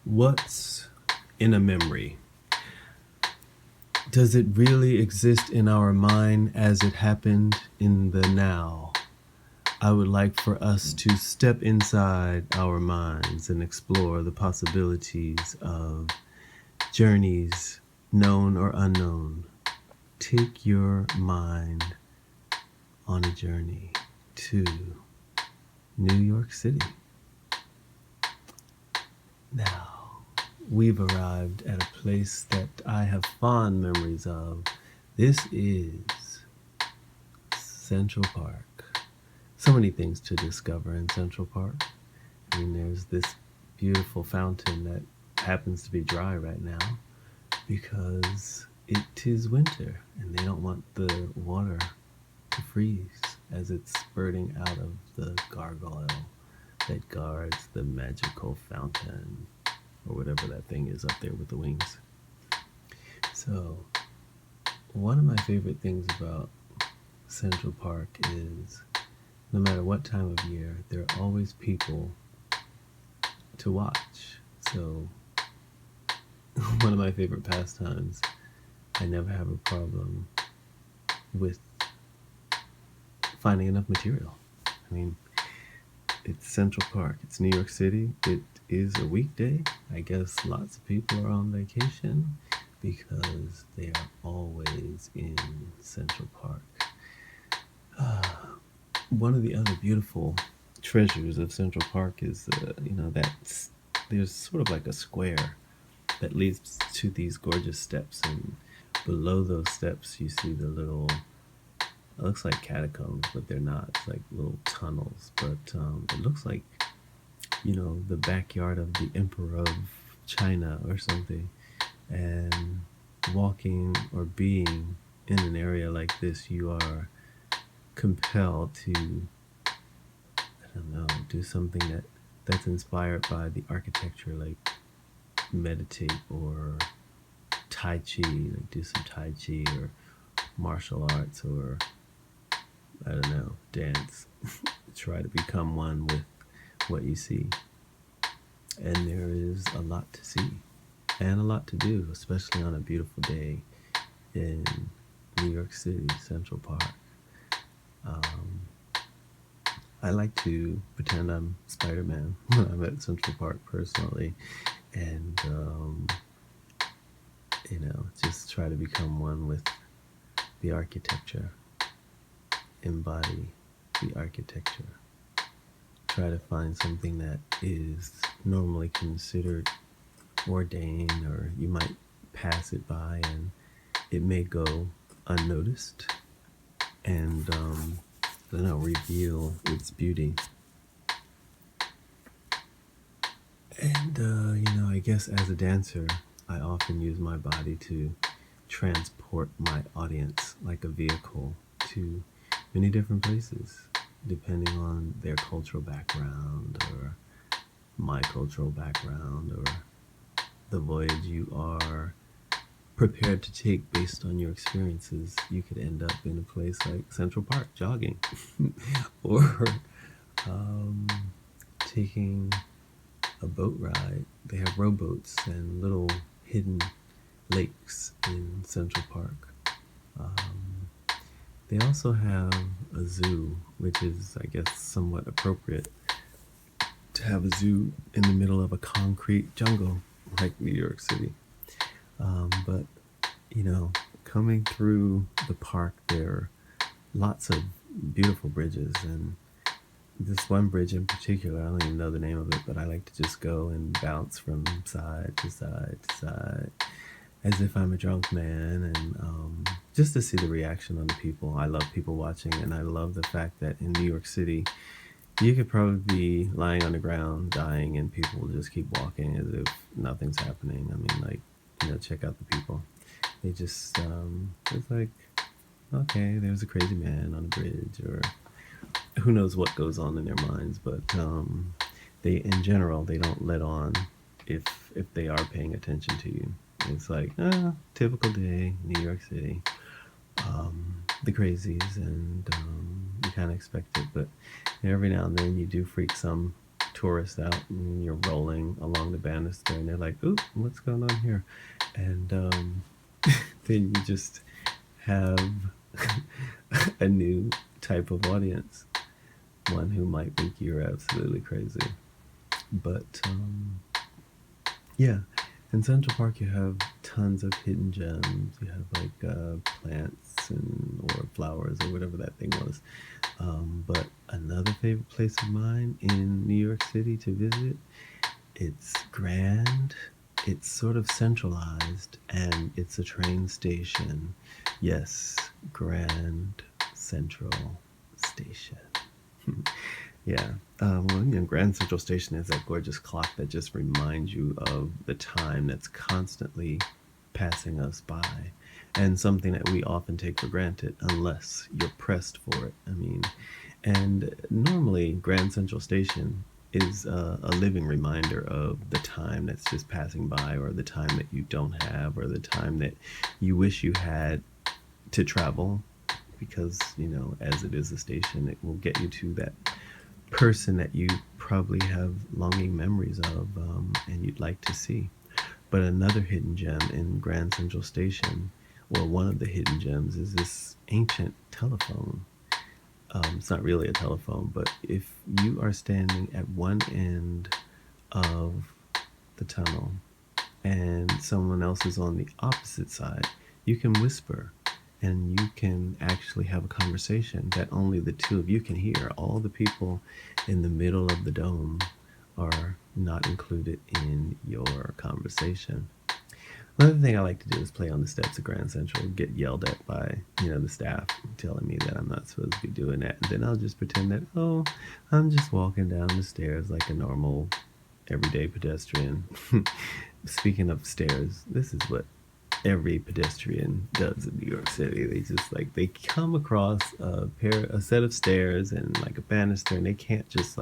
What's in a memory? Does it really exist in our mind as it happened in the now? I would like for us to step inside our minds and explore the possibilities of journeys, known or unknown. Take your mind on a journey to New York City. Now, we've arrived at a place that I have fond memories of. This is Central Park. So many things to discover in Central Park. I mean, there's this beautiful fountain that happens to be dry right now because it is winter and they don't want the water to freeze as it's spurting out of the gargoyle that guards the magical fountain, or whatever that thing is up there with the wings. So, one of my favorite things about Central Park is no matter what time of year, there are always people to watch. So, one of my favorite pastimes, I never have a problem with finding enough material. I mean, it's Central Park. It's New York City. It is a weekday. I guess lots of people are on vacation because they are always in Central Park. One of the other beautiful treasures of Central Park is, that's there's sort of like a square that leads to these gorgeous steps, and below those steps you see the little, it looks like catacombs, but they're not. It's like little tunnels, but it looks like, the backyard of the Emperor of China or something. And walking or being in an area like this, you are compelled to, do something that's inspired by the architecture, like meditate or Tai Chi, like do some Tai Chi or martial arts or dance. Try to become one with what you see. And there is a lot to see and a lot to do, especially on a beautiful day in New York City, Central Park. I like to pretend I'm Spider-Man when I'm at Central Park personally, and just try to become one with the architecture, embody the architecture, try to find something that is normally considered ordained, or you might pass it by and it may go unnoticed, and reveal its beauty. And I guess as a dancer, I often use my body to transport my audience like a vehicle to many different places, depending on their cultural background or my cultural background, or the voyage you are prepared to take based on your experiences. You could end up in a place like Central Park jogging or taking a boat ride. They have rowboats and little hidden lakes in Central Park. They also have a zoo, which is, I guess, somewhat appropriate to have a zoo in the middle of a concrete jungle like New York City. But coming through the park, there are lots of beautiful bridges, and this one bridge in particular, I don't even know the name of it, but I like to just go and bounce from side to side to side as if I'm a drunk man, and just to see the reaction on the people. I love people watching, and I love the fact that in New York City, you could probably be lying on the ground dying and people will just keep walking as if nothing's happening. I mean, check out the people. They just, it's like, okay, there's a crazy man on a bridge, or who knows what goes on in their minds, but in general, they don't let on if they are paying attention to you. It's like, typical day, New York City, the crazies, and you kind of expect it, but every now and then you do freak some tourists out and you're rolling along the banister and they're like, "Ooh, what's going on here?" And then you just have a new type of audience, one who might think you're absolutely crazy. But yeah, in Central Park you have tons of hidden gems. You have like plants or flowers or whatever that thing was. But another favorite place of mine in New York City to visit, it's grand, it's sort of centralized, and it's a train station. Yes, Grand Central Station. Yeah. Well, Grand Central Station is that gorgeous clock that just reminds you of the time that's constantly passing us by, and something that we often take for granted unless you're pressed for it. I mean, and normally Grand Central Station is a living reminder of the time that's just passing by, or the time that you don't have, or the time that you wish you had to travel, because, as it is a station, it will get you to that person that you probably have longing memories of, and you'd like to see. But another hidden gem in Grand Central Station, or one of the hidden gems, is this ancient telephone. It's not really a telephone, but if you are standing at one end of the tunnel and someone else is on the opposite side, you can whisper and you can actually have a conversation that only the two of you can hear. All the people in the middle of the dome are not included in your conversation. Another thing I like to do is play on the steps of Grand Central, get yelled at by, the staff telling me that I'm not supposed to be doing that. And then I'll just pretend that, oh, I'm just walking down the stairs like a normal, everyday pedestrian. Speaking of stairs, this is what every pedestrian does in New York City. They just they come across a set of stairs and like a banister, and they can't just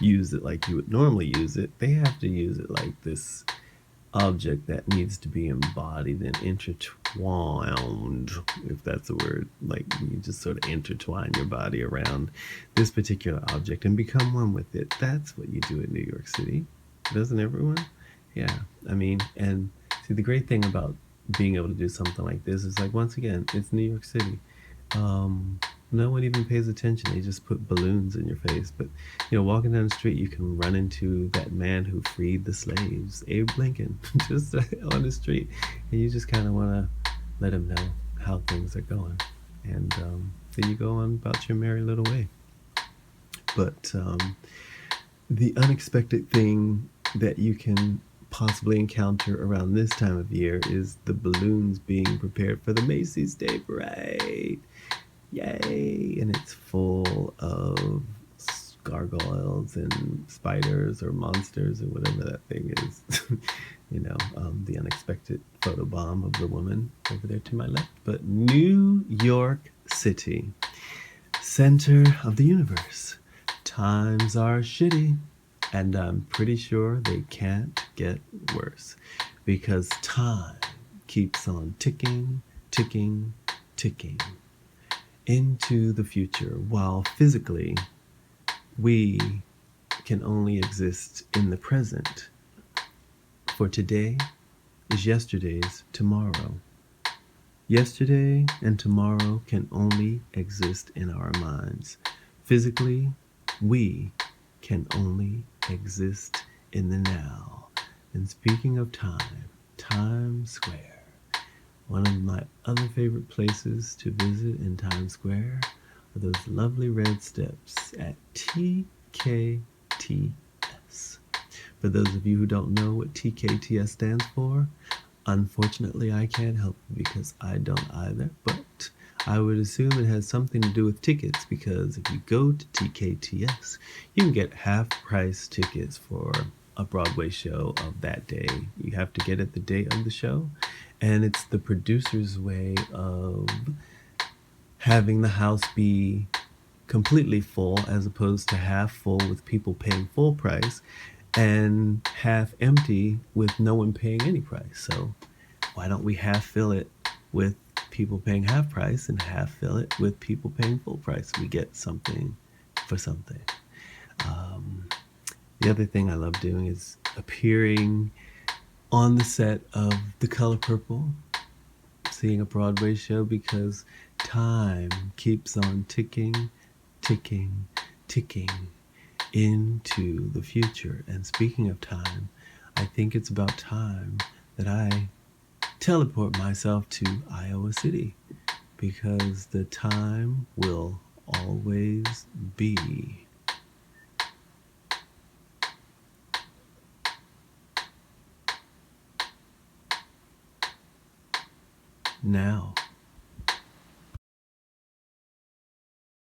use it like you would normally use it. They have to use it like this object that needs to be embodied and intertwined, if that's a word. Like, you just sort of intertwine your body around this particular object and become one with it. That's what you do in New York City, doesn't everyone? Yeah, I mean, and see, the great thing about being able to do something like this is, once again, it's New York City. No one even pays attention. They just put balloons in your face. But, walking down the street, you can run into that man who freed the slaves, Abe Lincoln, just on the street. And you just kind of want to let him know how things are going. And then you go on about your merry little way. But the unexpected thing that you can possibly encounter around this time of year is the balloons being prepared for the Macy's Day Parade. Yay! And it's full of gargoyles and spiders or monsters or whatever that thing is. The unexpected photobomb of the woman over there to my left. But New York City, center of the universe. Times are shitty, and I'm pretty sure they can't get worse, because time keeps on ticking, ticking, ticking into the future, while physically we can only exist in the present. For today is yesterday's tomorrow. Yesterday and tomorrow can only exist in our minds. Physically, we can only exist in the now. And speaking of time, Times Square. One of my other favorite places to visit in Times Square are those lovely red steps at TKTS. For those of you who don't know what TKTS stands for, unfortunately I can't help you because I don't either, but I would assume it has something to do with tickets, because if you go to TKTS, you can get half-price tickets for a Broadway show of that day. You have to get it the day of the show, and it's the producer's way of having the house be completely full as opposed to half full with people paying full price, and half empty with no one paying any price. So why don't we half fill it with people paying half price and half fill it with people paying full price? We get something for something. The other thing I love doing is appearing on the set of The Color Purple, seeing a Broadway show, because time keeps on ticking, ticking, ticking into the future. And speaking of time, I think it's about time that I teleport myself to Iowa City, because the time will always be now.